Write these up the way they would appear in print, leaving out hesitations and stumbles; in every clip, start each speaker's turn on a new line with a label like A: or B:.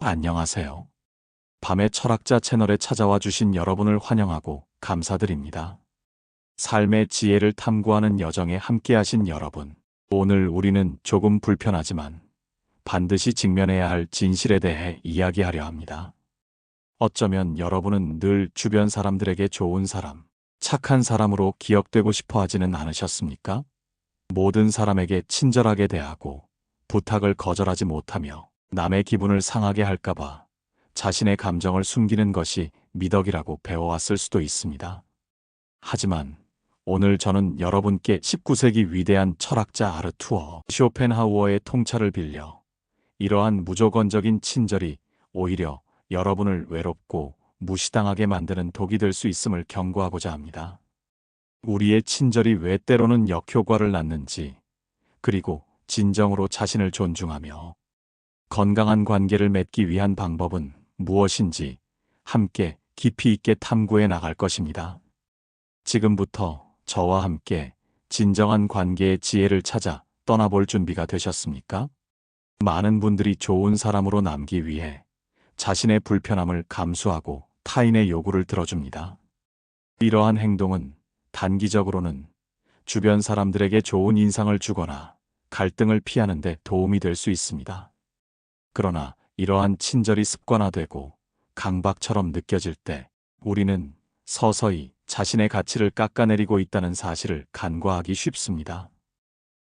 A: 안녕하세요. 밤의 철학자 채널에 찾아와 주신 여러분을 환영하고 감사드립니다. 삶의 지혜를 탐구하는 여정에 함께하신 여러분, 오늘 우리는 조금 불편하지만 반드시 직면해야 할 진실에 대해 이야기하려 합니다. 어쩌면 여러분은 늘 주변 사람들에게 좋은 사람, 착한 사람으로 기억되고 싶어 하지는 않으셨습니까? 모든 사람에게 친절하게 대하고 부탁을 거절하지 못하며 남의 기분을 상하게 할까봐 자신의 감정을 숨기는 것이 미덕이라고 배워왔을 수도 있습니다. 하지만 오늘 저는 여러분께 19세기 위대한 철학자 아르투어 쇼펜하우어의 통찰을 빌려 이러한 무조건적인 친절이 오히려 여러분을 외롭고 무시당하게 만드는 독이 될 수 있음을 경고하고자 합니다. 우리의 친절이 왜 때로는 역효과를 낳는지, 그리고 진정으로 자신을 존중하며 건강한 관계를 맺기 위한 방법은 무엇인지 함께 깊이 있게 탐구해 나갈 것입니다. 지금부터 저와 함께 진정한 관계의 지혜를 찾아 떠나볼 준비가 되셨습니까? 많은 분들이 좋은 사람으로 남기 위해 자신의 불편함을 감수하고 타인의 요구를 들어줍니다. 이러한 행동은 단기적으로는 주변 사람들에게 좋은 인상을 주거나 갈등을 피하는 데 도움이 될 수 있습니다. 그러나 이러한 친절이 습관화되고 강박처럼 느껴질 때 우리는 서서히 자신의 가치를 깎아내리고 있다는 사실을 간과하기 쉽습니다.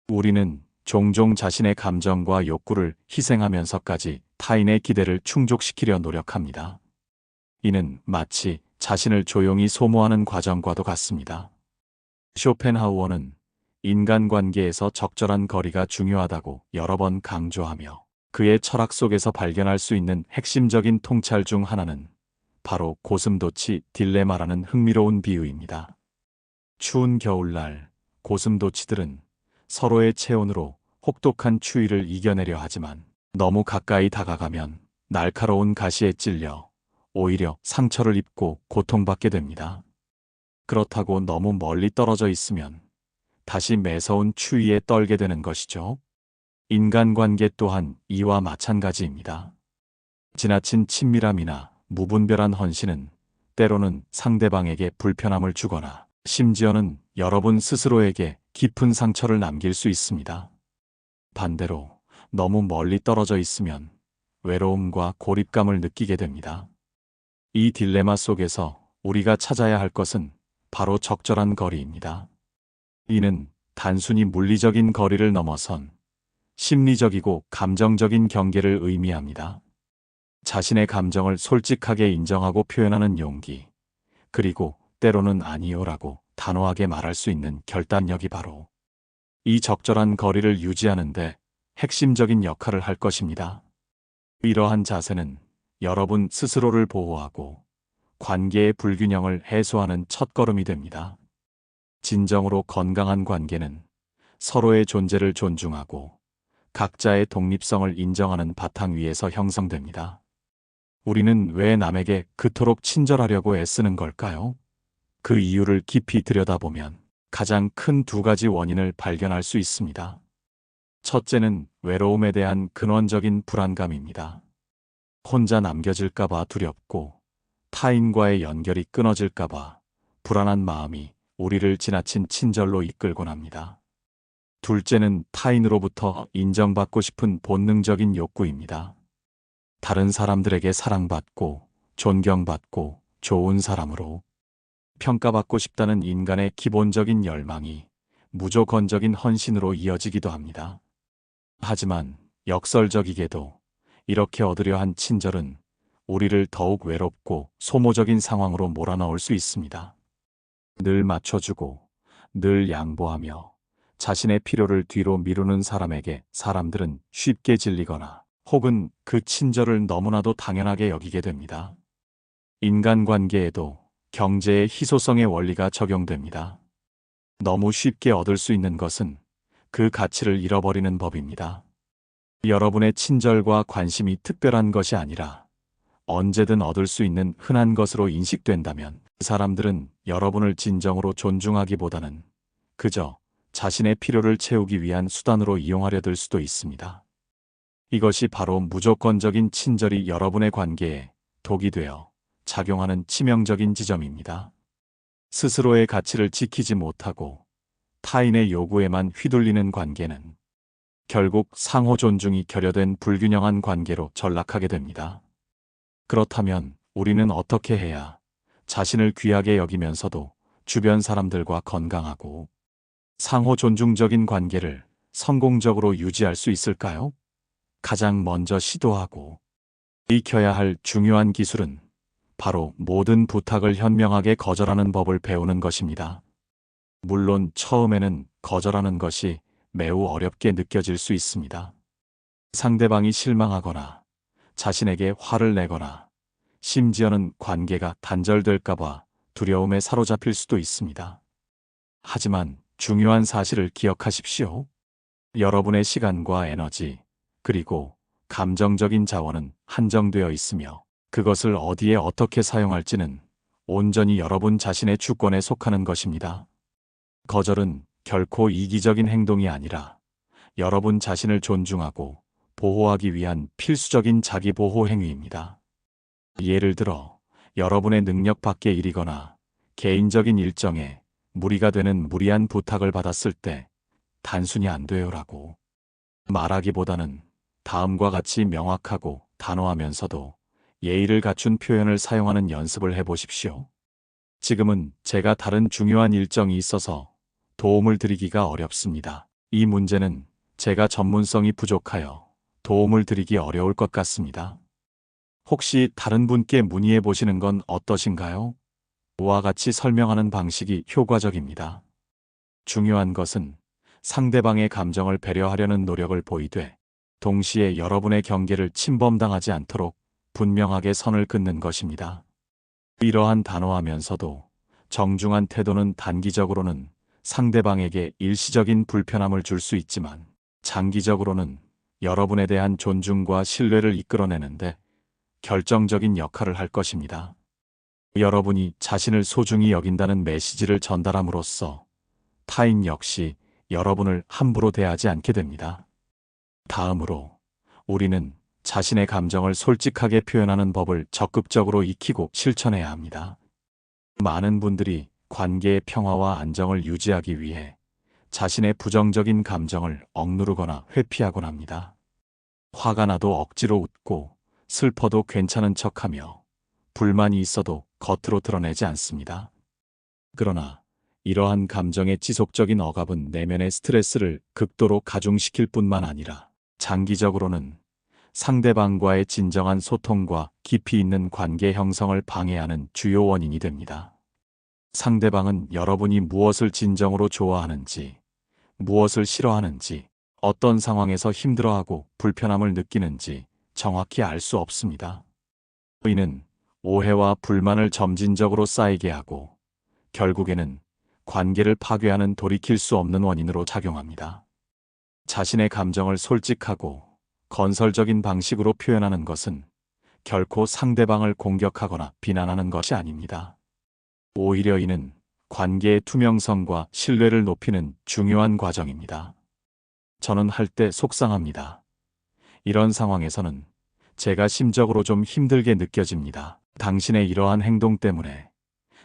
A: 우리는 종종 자신의 감정과 욕구를 희생하면서까지 타인의 기대를 충족시키려 노력합니다. 이는 마치 자신을 조용히 소모하는 과정과도 같습니다. 쇼펜하우어는 인간관계에서 적절한 거리가 중요하다고 여러 번 강조하며 그의 철학 속에서 발견할 수 있는 핵심적인 통찰 중 하나는 바로 고슴도치 딜레마라는 흥미로운 비유입니다. 추운 겨울날 고슴도치들은 서로의 체온으로 혹독한 추위를 이겨내려 하지만 너무 가까이 다가가면 날카로운 가시에 찔려 오히려 상처를 입고 고통받게 됩니다. 그렇다고 너무 멀리 떨어져 있으면 다시 매서운 추위에 떨게 되는 것이죠. 인간관계 또한 이와 마찬가지입니다. 지나친 친밀함이나 무분별한 헌신은 때로는 상대방에게 불편함을 주거나 심지어는 여러분 스스로에게 깊은 상처를 남길 수 있습니다. 반대로 너무 멀리 떨어져 있으면 외로움과 고립감을 느끼게 됩니다. 이 딜레마 속에서 우리가 찾아야 할 것은 바로 적절한 거리입니다. 이는 단순히 물리적인 거리를 넘어선 심리적이고 감정적인 경계를 의미합니다. 자신의 감정을 솔직하게 인정하고 표현하는 용기, 그리고 때로는 아니요라고 단호하게 말할 수 있는 결단력이 바로 이 적절한 거리를 유지하는데 핵심적인 역할을 할 것입니다. 이러한 자세는 여러분 스스로를 보호하고 관계의 불균형을 해소하는 첫걸음이 됩니다. 진정으로 건강한 관계는 서로의 존재를 존중하고 각자의 독립성을 인정하는 바탕 위에서 형성됩니다. 우리는 왜 남에게 그토록 친절하려고 애쓰는 걸까요? 그 이유를 깊이 들여다보면 가장 큰 두 가지 원인을 발견할 수 있습니다. 첫째는 외로움에 대한 근원적인 불안감입니다. 혼자 남겨질까봐 두렵고 타인과의 연결이 끊어질까봐 불안한 마음이 우리를 지나친 친절로 이끌곤 합니다. 둘째는 타인으로부터 인정받고 싶은 본능적인 욕구입니다. 다른 사람들에게 사랑받고 존경받고 좋은 사람으로 평가받고 싶다는 인간의 기본적인 열망이 무조건적인 헌신으로 이어지기도 합니다. 하지만 역설적이게도 이렇게 얻으려 한 친절은 우리를 더욱 외롭고 소모적인 상황으로 몰아넣을 수 있습니다. 늘 맞춰주고 늘 양보하며 자신의 필요를 뒤로 미루는 사람에게 사람들은 쉽게 질리거나 혹은 그 친절을 너무나도 당연하게 여기게 됩니다. 인간관계에도 경제의 희소성의 원리가 적용됩니다. 너무 쉽게 얻을 수 있는 것은 그 가치를 잃어버리는 법입니다. 여러분의 친절과 관심이 특별한 것이 아니라 언제든 얻을 수 있는 흔한 것으로 인식된다면 그 사람들은 여러분을 진정으로 존중하기보다는 그저 자신의 필요를 채우기 위한 수단으로 이용하려 들 수도 있습니다. 이것이 바로 무조건적인 친절이 여러분의 관계에 독이 되어 작용하는 치명적인 지점입니다. 스스로의 가치를 지키지 못하고 타인의 요구에만 휘둘리는 관계는 결국 상호 존중이 결여된 불균형한 관계로 전락하게 됩니다. 그렇다면 우리는 어떻게 해야 자신을 귀하게 여기면서도 주변 사람들과 건강하고 상호 존중적인 관계를 성공적으로 유지할 수 있을까요? 가장 먼저 시도하고 익혀야 할 중요한 기술은 바로 모든 부탁을 현명하게 거절하는 법을 배우는 것입니다. 물론 처음에는 거절하는 것이 매우 어렵게 느껴질 수 있습니다. 상대방이 실망하거나 자신에게 화를 내거나 심지어는 관계가 단절될까봐 두려움에 사로잡힐 수도 있습니다. 하지만 중요한 사실을 기억하십시오. 여러분의 시간과 에너지, 그리고 감정적인 자원은 한정되어 있으며 그것을 어디에 어떻게 사용할지는 온전히 여러분 자신의 주권에 속하는 것입니다. 거절은 결코 이기적인 행동이 아니라 여러분 자신을 존중하고 보호하기 위한 필수적인 자기보호 행위입니다. 예를 들어 여러분의 능력 밖의 일이거나 개인적인 일정에 무리가 되는 무리한 부탁을 받았을 때 단순히 안 돼요라고 말하기보다는 다음과 같이 명확하고 단호하면서도 예의를 갖춘 표현을 사용하는 연습을 해보십시오. 지금은 제가 다른 중요한 일정이 있어서 도움을 드리기가 어렵습니다. 이 문제는 제가 전문성이 부족하여 도움을 드리기 어려울 것 같습니다. 혹시 다른 분께 문의해 보시는 건 어떠신가요? 와 같이 설명하는 방식이 효과적입니다. 중요한 것은 상대방의 감정을 배려하려는 노력을 보이되 동시에 여러분의 경계를 침범당하지 않도록 분명하게 선을 긋는 것입니다. 이러한 단호하면서도 정중한 태도는 단기적으로는 상대방에게 일시적인 불편함을 줄 수 있지만 장기적으로는 여러분에 대한 존중과 신뢰를 이끌어내는데 결정적인 역할을 할 것입니다. 여러분이 자신을 소중히 여긴다는 메시지를 전달함으로써 타인 역시 여러분을 함부로 대하지 않게 됩니다. 다음으로 우리는 자신의 감정을 솔직하게 표현하는 법을 적극적으로 익히고 실천해야 합니다. 많은 분들이 관계의 평화와 안정을 유지하기 위해 자신의 부정적인 감정을 억누르거나 회피하곤 합니다. 화가 나도 억지로 웃고 슬퍼도 괜찮은 척하며 불만이 있어도 겉으로 드러내지 않습니다. 그러나 이러한 감정의 지속적인 억압은 내면의 스트레스를 극도로 가중시킬 뿐만 아니라 장기적으로는 상대방과의 진정한 소통과 깊이 있는 관계 형성을 방해하는 주요 원인이 됩니다. 상대방은 여러분이 무엇을 진정으로 좋아하는지, 무엇을 싫어하는지, 어떤 상황에서 힘들어하고 불편함을 느끼는지 정확히 알 수 없습니다. 이는 오해와 불만을 점진적으로 쌓이게 하고 결국에는 관계를 파괴하는 돌이킬 수 없는 원인으로 작용합니다. 자신의 감정을 솔직하고 건설적인 방식으로 표현하는 것은 결코 상대방을 공격하거나 비난하는 것이 아닙니다. 오히려 이는 관계의 투명성과 신뢰를 높이는 중요한 과정입니다. 저는 할 때 속상합니다. 이런 상황에서는 제가 심적으로 좀 힘들게 느껴집니다. 당신의 이러한 행동 때문에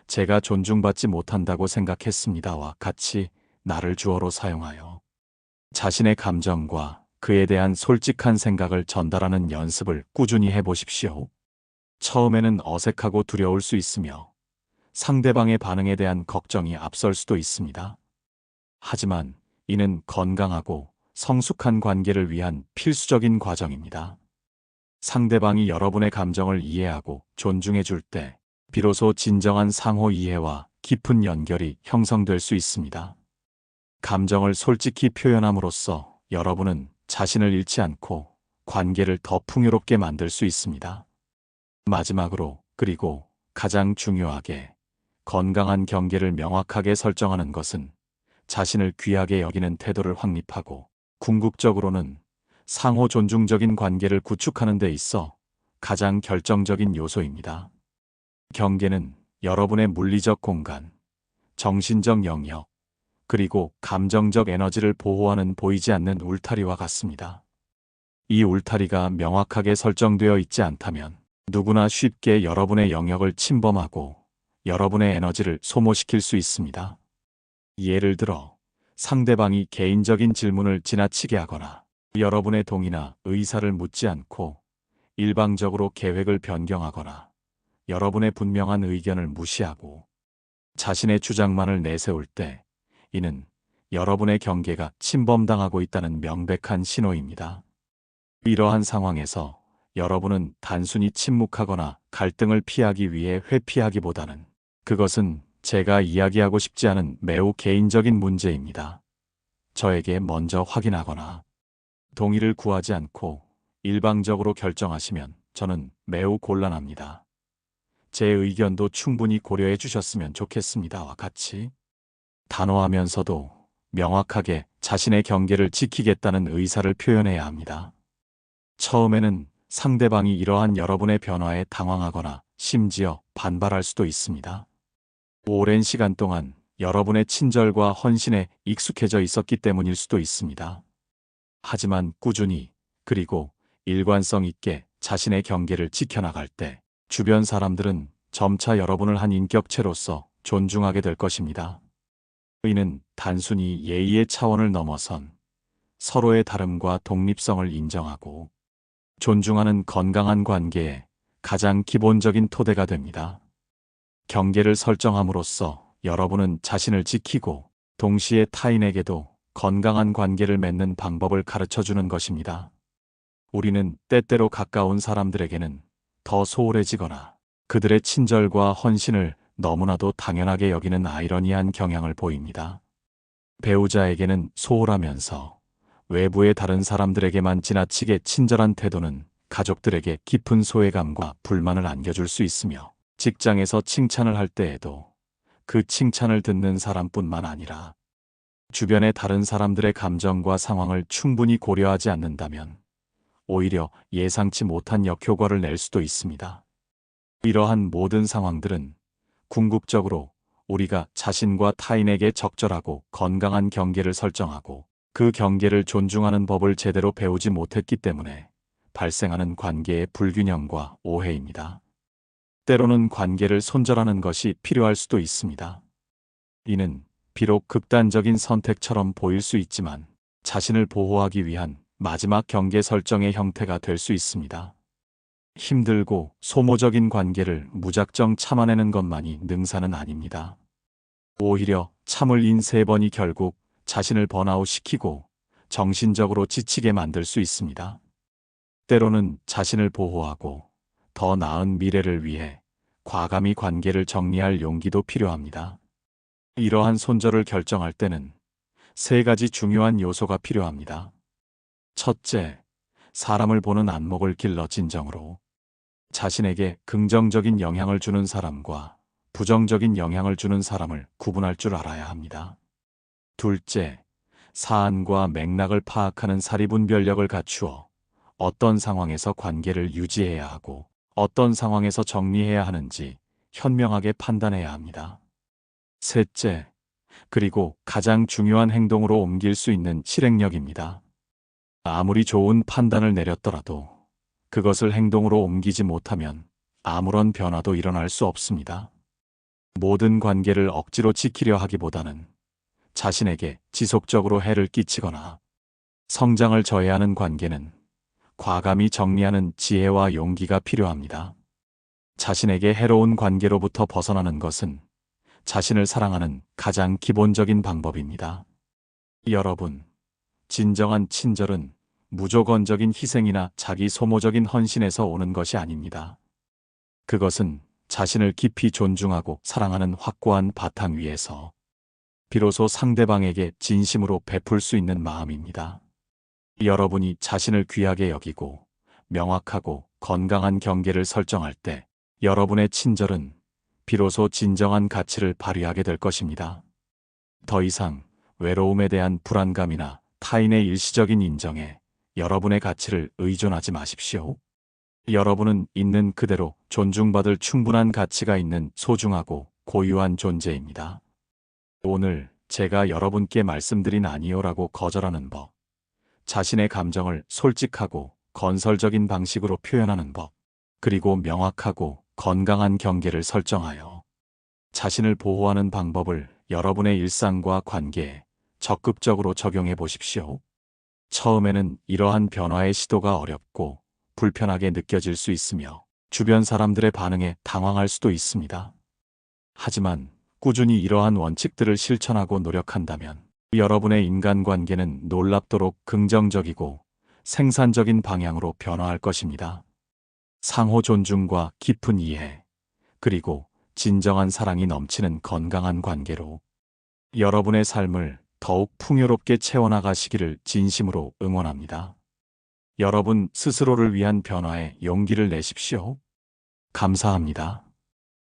A: 제가 존중받지 못한다고 생각했습니다와 같이 나를 주어로 사용하여 자신의 감정과 그에 대한 솔직한 생각을 전달하는 연습을 꾸준히 해보십시오. 처음에는 어색하고 두려울 수 있으며 상대방의 반응에 대한 걱정이 앞설 수도 있습니다. 하지만 이는 건강하고 성숙한 관계를 위한 필수적인 과정입니다. 상대방이 여러분의 감정을 이해하고 존중해 줄 때 비로소 진정한 상호 이해와 깊은 연결이 형성될 수 있습니다. 감정을 솔직히 표현함으로써 여러분은 자신을 잃지 않고 관계를 더 풍요롭게 만들 수 있습니다. 마지막으로, 그리고 가장 중요하게, 건강한 경계를 명확하게 설정하는 것은 자신을 귀하게 여기는 태도를 확립하고 궁극적으로는 상호 존중적인 관계를 구축하는 데 있어 가장 결정적인 요소입니다. 경계는 여러분의 물리적 공간, 정신적 영역, 그리고 감정적 에너지를 보호하는 보이지 않는 울타리와 같습니다. 이 울타리가 명확하게 설정되어 있지 않다면 누구나 쉽게 여러분의 영역을 침범하고 여러분의 에너지를 소모시킬 수 있습니다. 예를 들어 상대방이 개인적인 질문을 지나치게 하거나 여러분의 동의나 의사를 묻지 않고 일방적으로 계획을 변경하거나 여러분의 분명한 의견을 무시하고 자신의 주장만을 내세울 때 이는 여러분의 경계가 침범당하고 있다는 명백한 신호입니다. 이러한 상황에서 여러분은 단순히 침묵하거나 갈등을 피하기 위해 회피하기보다는 그것은 제가 이야기하고 싶지 않은 매우 개인적인 문제입니다. 저에게 먼저 확인하거나 동의를 구하지 않고 일방적으로 결정하시면 저는 매우 곤란합니다. 제 의견도 충분히 고려해 주셨으면 좋겠습니다와 같이 단호하면서도 명확하게 자신의 경계를 지키겠다는 의사를 표현해야 합니다. 처음에는 상대방이 이러한 여러분의 변화에 당황하거나 심지어 반발할 수도 있습니다. 오랜 시간 동안 여러분의 친절과 헌신에 익숙해져 있었기 때문일 수도 있습니다. 하지만 꾸준히 그리고 일관성 있게 자신의 경계를 지켜나갈 때 주변 사람들은 점차 여러분을 한 인격체로서 존중하게 될 것입니다. 이는 단순히 예의의 차원을 넘어선 서로의 다름과 독립성을 인정하고 존중하는 건강한 관계의 가장 기본적인 토대가 됩니다. 경계를 설정함으로써 여러분은 자신을 지키고 동시에 타인에게도 건강한 관계를 맺는 방법을 가르쳐 주는 것입니다. 우리는 때때로 가까운 사람들에게는 더 소홀해지거나 그들의 친절과 헌신을 너무나도 당연하게 여기는 아이러니한 경향을 보입니다. 배우자에게는 소홀하면서 외부의 다른 사람들에게만 지나치게 친절한 태도는 가족들에게 깊은 소외감과 불만을 안겨줄 수 있으며 직장에서 칭찬을 할 때에도 그 칭찬을 듣는 사람뿐만 아니라 주변의 다른 사람들의 감정과 상황을 충분히 고려하지 않는다면 오히려 예상치 못한 역효과를 낼 수도 있습니다. 이러한 모든 상황들은 궁극적으로 우리가 자신과 타인에게 적절하고 건강한 경계를 설정하고 그 경계를 존중하는 법을 제대로 배우지 못했기 때문에 발생하는 관계의 불균형과 오해입니다. 때로는 관계를 손절하는 것이 필요할 수도 있습니다. 이는 비록 극단적인 선택처럼 보일 수 있지만 자신을 보호하기 위한 마지막 경계 설정의 형태가 될 수 있습니다. 힘들고 소모적인 관계를 무작정 참아내는 것만이 능사는 아닙니다. 오히려 참을 인 3번이 결국 자신을 번아웃시키고 정신적으로 지치게 만들 수 있습니다. 때로는 자신을 보호하고 더 나은 미래를 위해 과감히 관계를 정리할 용기도 필요합니다. 이러한 손절을 결정할 때는 3가지 중요한 요소가 필요합니다. 첫째, 사람을 보는 안목을 길러 진정으로 자신에게 긍정적인 영향을 주는 사람과 부정적인 영향을 주는 사람을 구분할 줄 알아야 합니다. 둘째, 사안과 맥락을 파악하는 사리분별력을 갖추어 어떤 상황에서 관계를 유지해야 하고 어떤 상황에서 정리해야 하는지 현명하게 판단해야 합니다. 셋째, 그리고 가장 중요한 행동으로 옮길 수 있는 실행력입니다. 아무리 좋은 판단을 내렸더라도 그것을 행동으로 옮기지 못하면 아무런 변화도 일어날 수 없습니다. 모든 관계를 억지로 지키려 하기보다는 자신에게 지속적으로 해를 끼치거나 성장을 저해하는 관계는 과감히 정리하는 지혜와 용기가 필요합니다. 자신에게 해로운 관계로부터 벗어나는 것은 자신을 사랑하는 가장 기본적인 방법입니다. 여러분, 진정한 친절은 무조건적인 희생이나 자기 소모적인 헌신에서 오는 것이 아닙니다. 그것은 자신을 깊이 존중하고 사랑하는 확고한 바탕 위에서 비로소 상대방에게 진심으로 베풀 수 있는 마음입니다. 여러분이 자신을 귀하게 여기고 명확하고 건강한 경계를 설정할 때 여러분의 친절은 비로소 진정한 가치를 발휘하게 될 것입니다. 더 이상 외로움에 대한 불안감이나 타인의 일시적인 인정에 여러분의 가치를 의존하지 마십시오. 여러분은 있는 그대로 존중받을 충분한 가치가 있는 소중하고 고유한 존재입니다. 오늘 제가 여러분께 말씀드린 아니요라고 거절하는 법, 자신의 감정을 솔직하고 건설적인 방식으로 표현하는 법, 그리고 명확하고 건강한 경계를 설정하여 자신을 보호하는 방법을 여러분의 일상과 관계에 적극적으로 적용해 보십시오. 처음에는 이러한 변화의 시도가 어렵고 불편하게 느껴질 수 있으며 주변 사람들의 반응에 당황할 수도 있습니다. 하지만 꾸준히 이러한 원칙들을 실천하고 노력한다면 여러분의 인간관계는 놀랍도록 긍정적이고 생산적인 방향으로 변화할 것입니다. 상호 존중과 깊은 이해, 그리고 진정한 사랑이 넘치는 건강한 관계로 여러분의 삶을 더욱 풍요롭게 채워나가시기를 진심으로 응원합니다. 여러분 스스로를 위한 변화에 용기를 내십시오. 감사합니다.